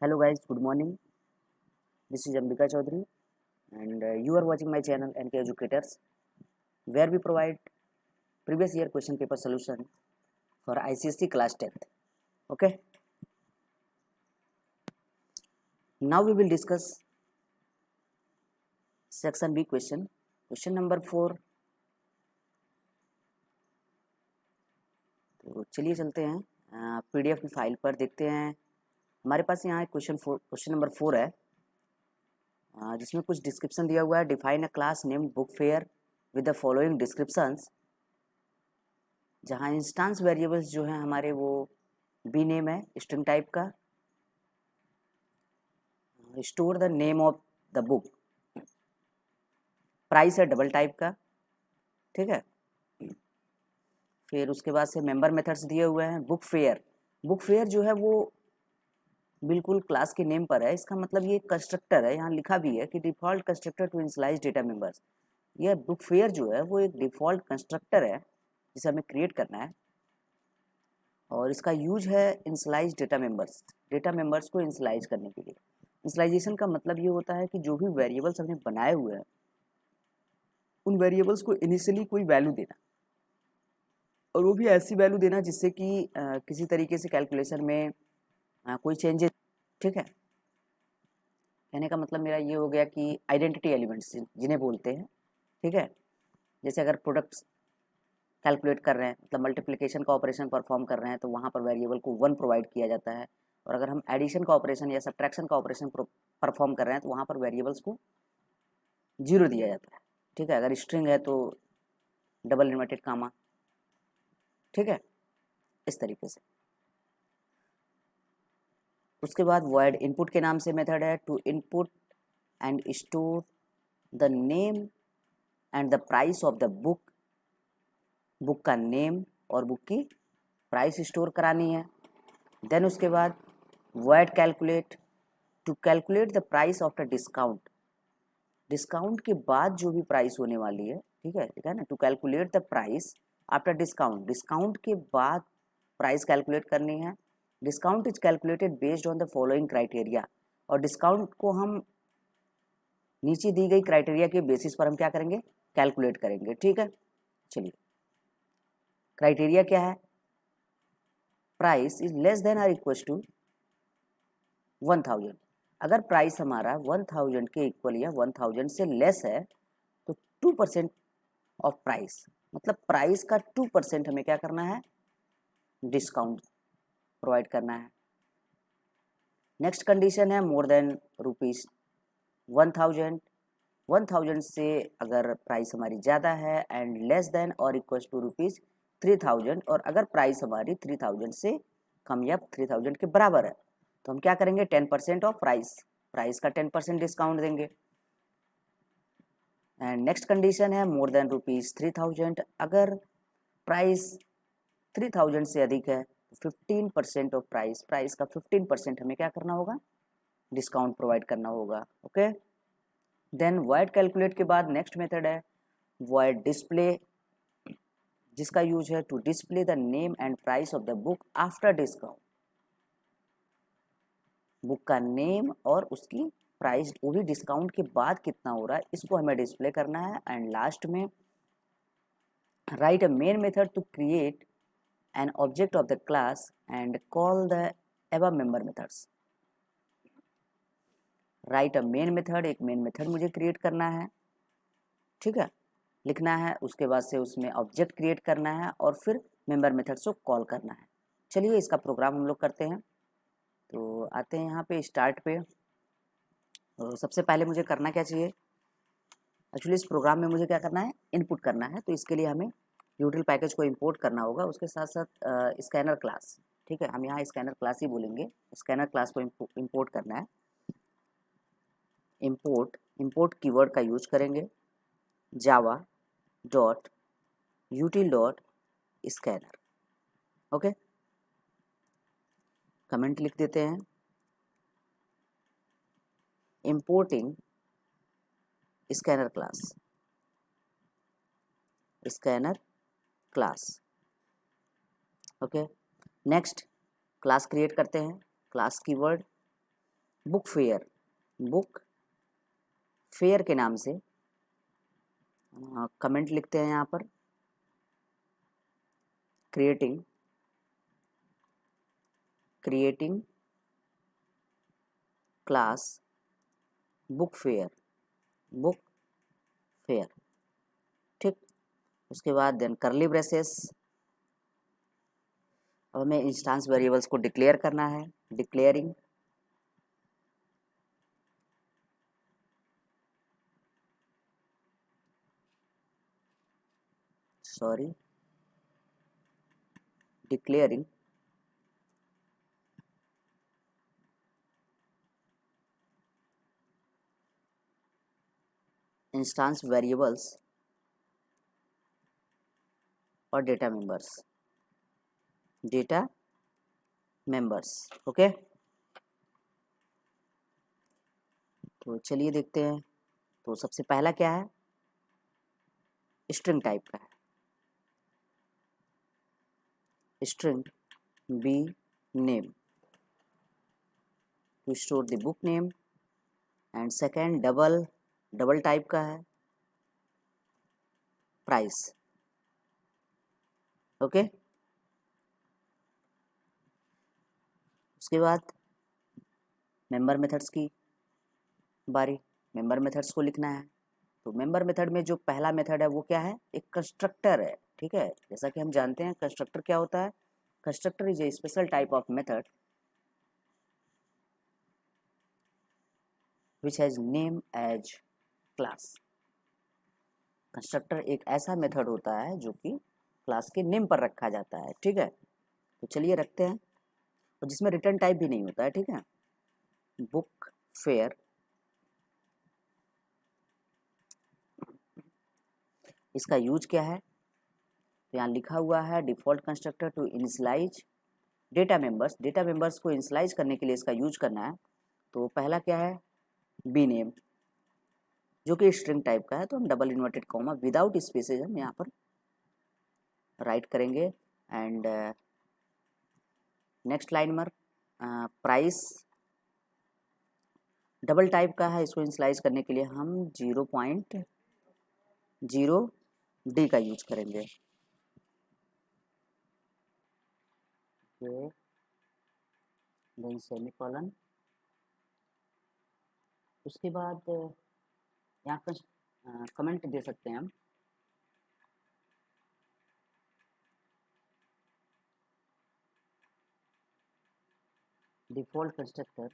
Hello guys, good morning. This is Ambika Chaudhary and you are watching my channel NK Educators where we provide previous year question paper solution for ICSE class 10th. Okay. Now we will discuss section B question. Question number 4. तो चलिए चलते हैं PDF की file पर देखते हैं. हमारे पास यहाँ क्वेश्चन नंबर 4 है जिसमें कुछ डिस्क्रिप्शन दिया हुआ है. Define a class named book fair with the following descriptions. जहाँ इंस्टांस वेरिएबल्स जो हैं हमारे वो बी नेम है स्ट्रिंग टाइप का. Store the name of the book. Price है डबल टाइप का. ठीक है. फिर उसके बाद से मेंबर मेथड्स दिए हुए हैं. बुक फेयर जो है वो बिल्कुल क्लास के नेम पर है. इसका मतलब ये कंस्ट्रक्टर है. यहाँ लिखा भी है कि default constructor to initialise data members. यह बुक फेयर जो है वो एक डिफॉल्ट कंस्ट्रक्टर है जिसे हमें क्रिएट करना है और इसका यूज है इनिशियलाइज डेटा मेंबर्स को इनिशियलाइज करने के लिए. इनिशियलाइजेशन का मतलब ये होता है कि जो भी वेरिएबल्स हमने बनाए हुए हैं उन वेरिएबल्स को इनिशियली कोई वैल्यू देना और वो भी ऐसी वैल्यू देना जिससे कि किसी तरीके से कैलकुलेशन में कोई चेंजेस. ठीक है. कहने का मतलब मेरा ये हो गया कि आइडेंटिटी एलिमेंट्स जिन्हें बोलते हैं. ठीक है. जैसे अगर प्रोडक्ट्स कैलकुलेट कर रहे हैं मतलब मल्टीप्लिकेशन का ऑपरेशन परफॉर्म कर रहे हैं तो वहाँ पर वेरिएबल को 1 प्रोवाइड किया जाता है. और अगर हम एडिशन का ऑपरेशन या सब्ट्रैक्शन का ऑपरेशन परफॉर्म कर रहे हैं तो वहाँ पर वेरिएबल्स को 0 दिया जाता है. ठीक है. अगर स्ट्रिंग है तो डबल इन्वर्टेड कामा. ठीक है. इस तरीके से. उसके बाद वॉइड इनपुट के नाम से मेथड है. To input and store the name and the price of the book. Book का नेम और बुक की प्राइस स्टोर करानी है. देन उसके बाद void calculate to calculate the price of the discount. Discount के बाद जो भी प्राइस होने वाली है. ठीक है ना. To calculate the price after discount. Discount के बाद प्राइस कैलकुलेट करनी है. Discount is calculated based on the following criteria. और डिस्काउंट को हम नीचे दी गई क्राइटेरिया के बेसिस पर हम क्या करेंगे कैलकुलेट करेंगे. ठीक है. चलिए क्राइटेरिया क्या है. प्राइस इज लेस देन और इक्वल टू 1000. अगर प्राइस हमारा 1000 के इक्वल या 1000 से लेस है तो 2% ऑफ प्राइस मतलब प्राइस का 2% हमें क्या करना है डिस्काउंट प्रोवाइड करना है. नेक्स्ट कंडीशन है मोर देन रुपीज 1000 से अगर प्राइस हमारी ज़्यादा है एंड लेस देन और इक्वल टू रुपीज 3000. और अगर प्राइस हमारी 3000 से कम या 3000 के बराबर है तो हम क्या करेंगे 10% ऑफ प्राइस का 10% डिस्काउंट देंगे. एंड नेक्स्ट कंडीशन है मोर देन रुपीज 3000. अगर प्राइस 3000 से अधिक है तो 15% ऑफ प्राइस का 15% हमें क्या करना होगा डिस्काउंट प्रोवाइड करना होगा. ओके. देन वॉइड कैलकुलेट के बाद नेक्स्ट मेथड है वॉइड डिस्प्ले जिसका यूज है to display the name and price of the book after discount. Book का नेम और उसकी प्राइस वो भी डिस्काउंट के बाद कितना हो रहा है इसको हमें डिस्प्ले करना है. एंड लास्ट में write a main method to create an object of the class and call the above member methods. Write a main method. एक मेन मेथड मुझे क्रिएट करना है. ठीक है. लिखना है. उसके बाद से उसमें ऑब्जेक्ट क्रिएट करना है और फिर मेंबर मेथड्स को कॉल करना है. चलिए इसका प्रोग्राम हम लोग करते हैं. तो आते हैं यहाँ पे स्टार्ट पे. तो सबसे पहले मुझे करना क्या चाहिए एक्चुअली इस प्रोग्राम में मुझे क्या करना है इनपुट करना है. तो इसके लिए हमें यूटिल पैकेज को इंपोर्ट करना होगा. उसके साथ साथ स्कैनर क्लास. ठीक है. हम यहाँ स्कैनर क्लास ही बोलेंगे. स्कैनर क्लास को इंपोर्ट करना है. इंपोर्ट कीवर्ड का यूज करेंगे java dot util dot scanner. Okay. Comment लिख देते हैं importing scanner class. Okay. Next class create करते हैं. Class keyword book fair, book fair के नाम से कमेंट लिखते हैं यहाँ पर, creating class book fair, book fair, ठीक। उसके बाद देन करली ब्रेसेस, अब हमें इंस्टेंस वेरिएबल्स को डिक्लेयर करना है, डिक्लेयरिंग declaring इंस्टेंस वेरिएबल्स और डेटा मेंबर्स, ओके। तो चलिए देखते हैं। तो सबसे पहला क्या है, स्ट्रिंग टाइप का है, string B name to store the book name, and second double type का है, प्राइस, ओके। उसके बाद मेंबर मेथड्स की बारी, मेंबर मेथड्स को लिखना है। तो मेंबर मेथड में जो पहला मेथड है वो क्या है, एक कंस्ट्रक्टर है, ठीक है। जैसा कि हम जानते हैं कंस्ट्रक्टर क्या होता है, constructor is a special type of method which has name as class. Constructor एक ऐसा मेथड होता है जो कि क्लास के नेम पर रखा जाता है, ठीक है। तो चलिए रखते हैं, और जिसमें रिटर्न टाइप भी नहीं होता है, ठीक है। बुक फेयर, इसका यूज क्या है, तो यहाँ लिखा हुआ है default constructor to initialise data members को इनिशियलाइज करने के लिए इसका यूज करना है। तो पहला क्या है, बी नेम, जो कि स्ट्रिंग टाइप का है, तो हम double inverted comma without spaces हम यहाँ पर राइट करेंगे। एंड नेक्स्ट लाइन में प्राइस डबल टाइप का है, इसको इनिशियलाइज करने के लिए हम 0.0 का यूज करेंगे, देन सेमीकोलन। उसके बाद यहाँ पर कमेंट दे सकते हैं हम, डिफॉल्ट कंस्ट्रक्टर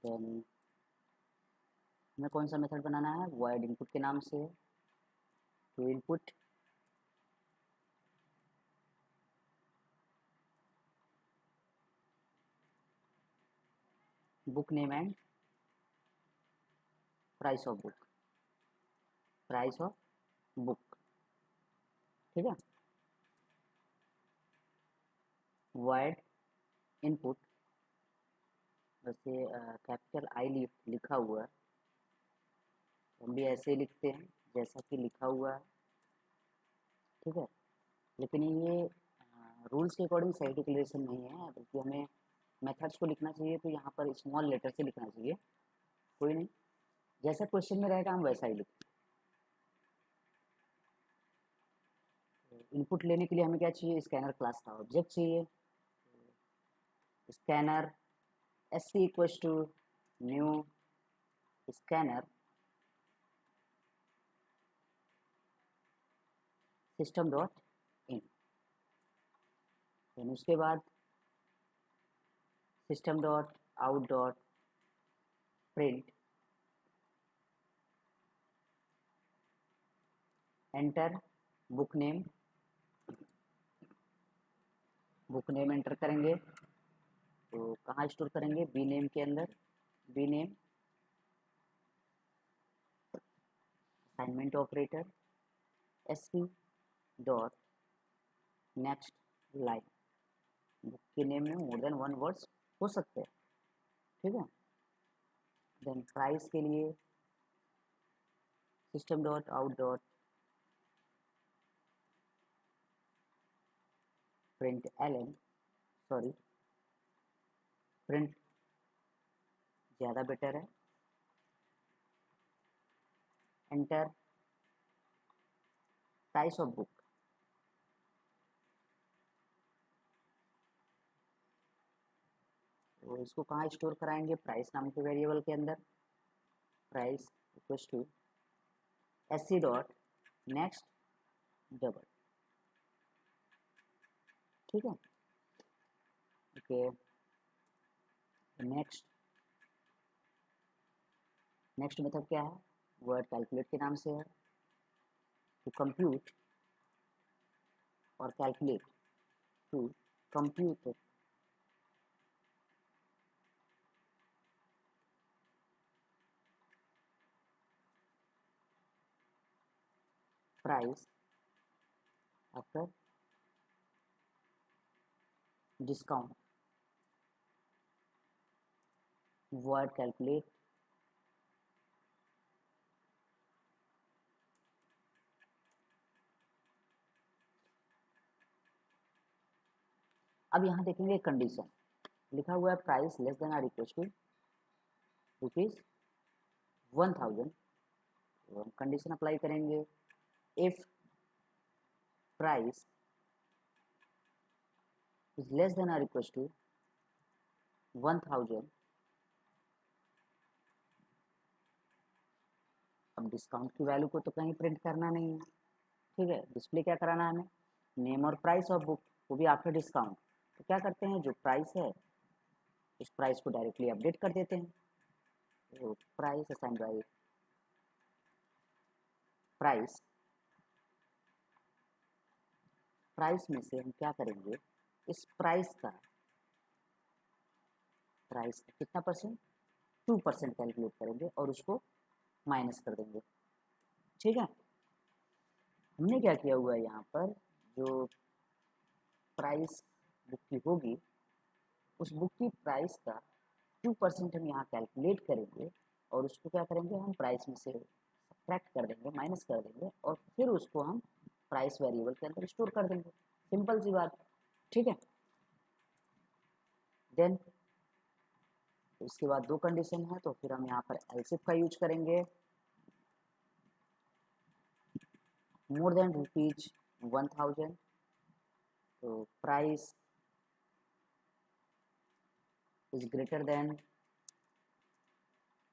देन हमें कौन सा मेथड बनाना है, वॉइड इनपुट के नाम से, to input book name and price of book, ठीक है। वॉइड इनपुट, वैसे कैपिटल आई लिखा हुआ है, हम भी ऐसे ही लिखते हैं जैसा कि लिखा हुआ है, ठीक है। लेकिन ये रूल्स के अकॉर्डिंग सही डिक्लेरेशन नहीं है, बल्कि हमें मेथड्स को लिखना चाहिए तो यहाँ पर स्मॉल लेटर से लिखना चाहिए, कोई नहीं, जैसा क्वेश्चन में रहेगा हम वैसा ही लिखें। इनपुट लेने के लिए हमें क्या चाहिए, स्कैनर क्लास का ऑब्जेक्ट चाहिए, scanner sc equals to new scanner system dot in, then उसके बाद system dot out dot print enter book name enter करेंगे, तो कहाँ स्टोर करेंगे, बी नेम के अंदर, B name assignment operator sc dot next line, book के name में मोर देन 1 वर्ड्स हो सकते हैं, ठीक है। देन प्राइस के लिए system dot out dot print ln, sorry print ज़्यादा बेटर है, एंटर प्राइस ऑफ बुक। तो इसको कहाँ स्टोर कराएंगे, प्राइस नाम के वेरिएबल के अंदर। Price equals to SC dot next double, ठीक है। ओके, नेक्स्ट मेथड क्या है, वर्ड कैलकुलेट के नाम से है। टू कंप्यूट और calculate, to compute price after discount, word calculate अब यहाँ देखेंगे कंडीशन लिखा हुआ है, price less than or equal to ₹1000। तो हम कंडीशन अप्लाई करेंगे, if price is less than or equal to 1000। अब डिस्काउंट की वैल्यू को तो कहीं प्रिंट करना नहीं है, ठीक है। डिस्प्ले क्या कराना है हमें, नेम और प्राइस ऑफ बुक, वो भी आफ्टर डिस्काउंट। तो क्या करते हैं, जो प्राइस है उस प्राइस को डायरेक्टली अपडेट कर देते हैं। तो price assign by price, price में से हम क्या करेंगे, इस प्राइस का कितना परसेंट, 2% कैलकुलेट करेंगे और उसको माइनस कर देंगे, ठीक है। हमने क्या किया हुआ है यहाँ पर, जो प्राइस बुक की होगी उस बुक की प्राइस का 2% हम यहाँ कैलकुलेट करेंगे और उसको क्या करेंगे, हम प्राइस में से सब्ट्रैक्ट कर देंगे, माइनस कर देंगे और फिर उसको हम प्राइस वेरिएबल के अंदर स्टोर कर देंगे। सिंपल सी बात, ठीक है। देन इसके बाद दो कंडीशन है, तो फिर हम यहाँ पर एल्स इफ का यूज करेंगे। मोर देन ₹1000, तो price is greater than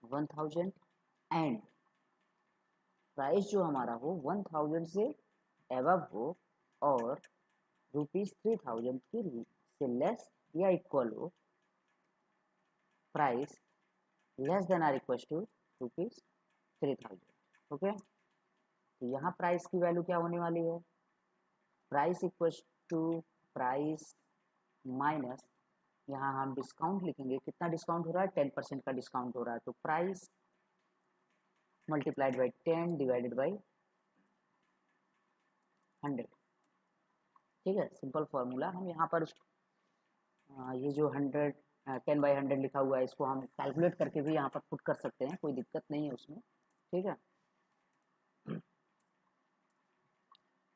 1000 and price जो हमारा हो 1000 से एबव हो और ₹3000 की से लेस या इक्वल हो, price less than or equal to ₹3000, okay. तो यहाँ प्राइस की वैल्यू क्या होने वाली है, price equal to price minus, यहाँ हम डिस्काउंट लिखेंगे, कितना डिस्काउंट हो रहा है, 10% का डिस्काउंट हो रहा है, तो price multiplied by 10 divided by 100, ठीक है। सिंपल फार्मूला हम यहाँ पर ये जो 10/100 लिखा हुआ है इसको हम कैलकुलेट करके भी यहाँ पर पुट कर सकते हैं, कोई दिक्कत नहीं है उसमें, ठीक है।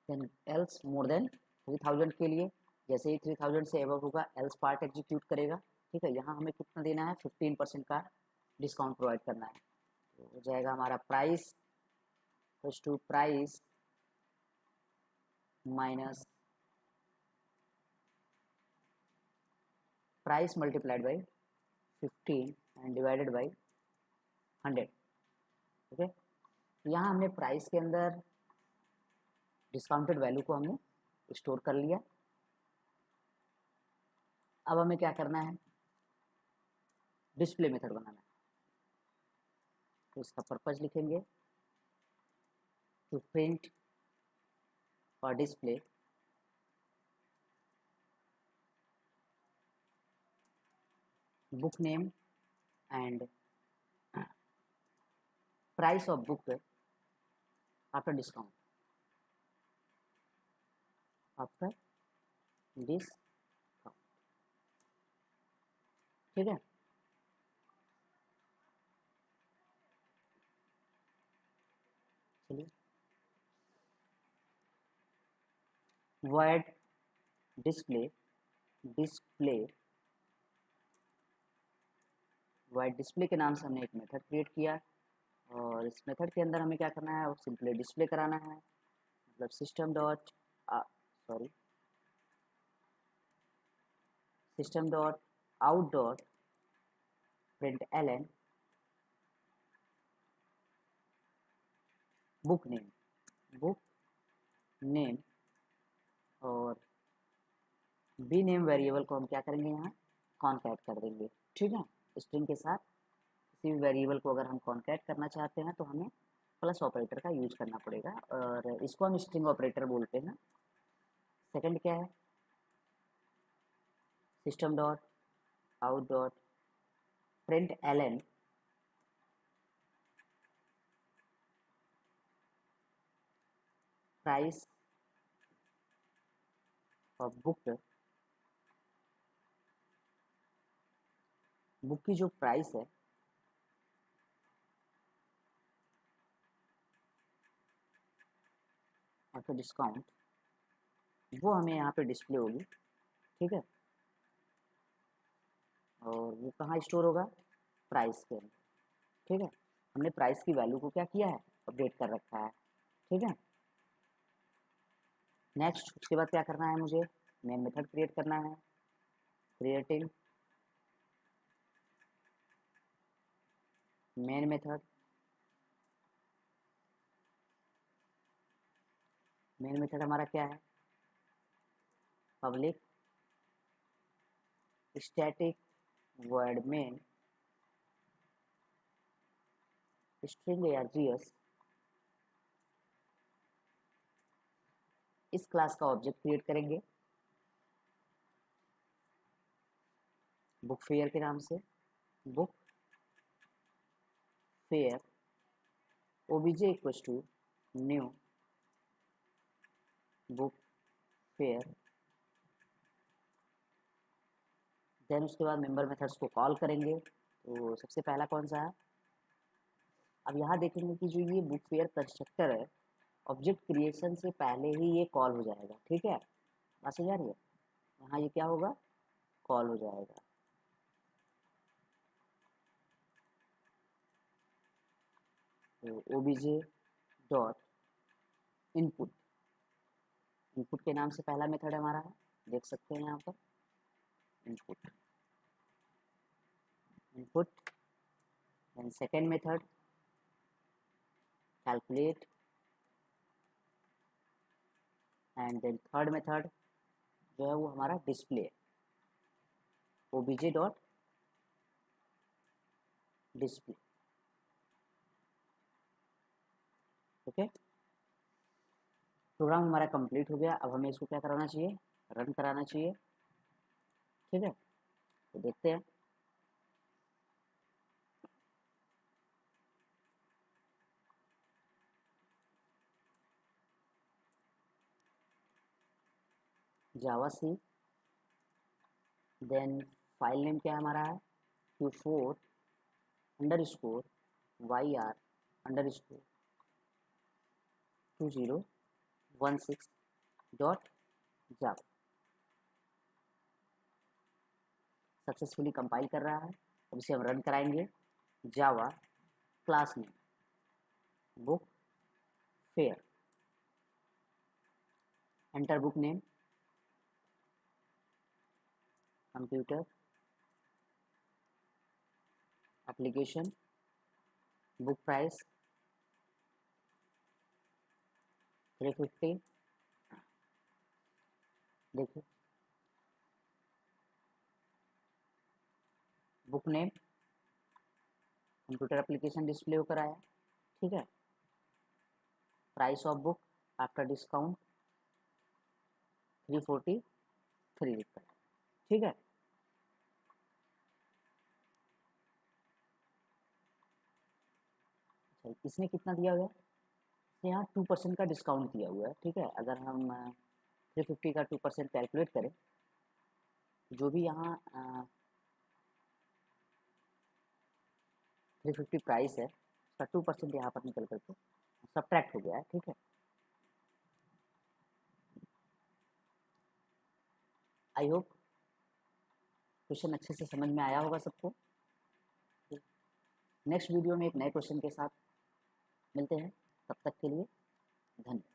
देन एल्स मोर देन 3000 के लिए, जैसे ही 3000 से एबव होगा एल्स पार्ट एग्जीक्यूट करेगा, ठीक है। यहाँ हमें कितना देना है, 15% का डिस्काउंट प्रोवाइड करना है। तो हो जाएगा हमारा price equals to price minus price multiplied by 15 and divided by 100, okay. यहाँ हमने प्राइस के अंदर डिस्काउंटेड वैल्यू को हमने स्टोर कर लिया। अब हमें क्या करना है, डिस्प्ले मेथड बनाना है। तो इसका पर्पज लिखेंगे, टू प्रिंट और display book name and price of book after discount, after discount, ठीक है। चलिए void display void display के नाम से हमने एक मेथड क्रिएट किया और इस मेथड के अंदर हमें क्या करना है, वो सिंपली डिस्प्ले कराना है। मतलब system dot out dot println book name और बी नेम वेरिएबल को हम क्या करेंगे, यहाँ कॉन्कैट कर देंगे। ठीक है, स्ट्रिंग के साथ किसी भी वेरिएबल को अगर हम कॉन्कैट करना चाहते हैं तो हमें प्लस ऑपरेटर का यूज करना पड़ेगा और इसको हम स्ट्रिंग ऑपरेटर बोलते हैं। सेकंड क्या है, system dot out dot println price of book की जो प्राइस है आफ्टर डिस्काउंट वो हमें यहाँ पे डिस्प्ले होगी। ठीक है, और वो कहाँ स्टोर होगा, प्राइस के अंदर। ठीक है, हमने प्राइस की वैल्यू को क्या किया है, अपडेट कर रखा है। ठीक है, नेक्स्ट उसके बाद क्या करना है, मुझे मेन मेथड क्रिएट करना है। क्रिएटिंग मेन मेथड हमारा क्या है, public static void main string args इस क्लास का ऑब्जेक्ट क्रिएट करेंगे बुक फेयर के नाम से। Book fair obj equals to new book fair. Then उसके बाद मेंबर मेथड्स को कॉल करेंगे। तो सबसे पहला कौन सा है, अब यहाँ देखेंगे कि जो ये बुक फेयर कंस्ट्रक्टर है, ऑब्जेक्ट क्रिएशन से पहले ही ये कॉल हो जाएगा। ठीक है, बात समझ आ रही है, यहाँ ये क्या होगा, कॉल हो जाएगा। तो obj डॉट इनपुट के नाम से पहला मेथड हमारा है, देख सकते हैं यहाँ पर input and second method calculate and then third method जो है वो हमारा डिस्प्ले है, obj dot display. Okay, program हमारा कंप्लीट हो गया। अब हमें इसको क्या कराना चाहिए, रन कराना चाहिए। ठीक है, तो देखते हैं। जावा सी, देन फाइल नेम क्या हमारा है, Q4 underscore YR underscore 2016 dot जावा। सक्सेसफुली कंपाइल कर रहा है। अब इसे हम रन कराएंगे। Java class name book fair, enter book name computer application book price 350। देखिए book name computer application display होकर आया। ठीक है, price of book after discount 343 लिखकर। ठीक है, इसने कितना दिया हुआ है, यहाँ 2% का डिस्काउंट दिया हुआ है। ठीक है, अगर हम 350 का 2% कैलकुलेट करें, जो भी यहाँ 350 प्राइस है, उसका 2% यहाँ पर निकल करके सब्ट्रैक्ट हो गया। आई होप क्वेश्चन अच्छे से समझ में आया होगा सबको। नेक्स्ट वीडियो में एक नए क्वेश्चन के साथ मिलते हैं, तब तक के लिए धन्यवाद।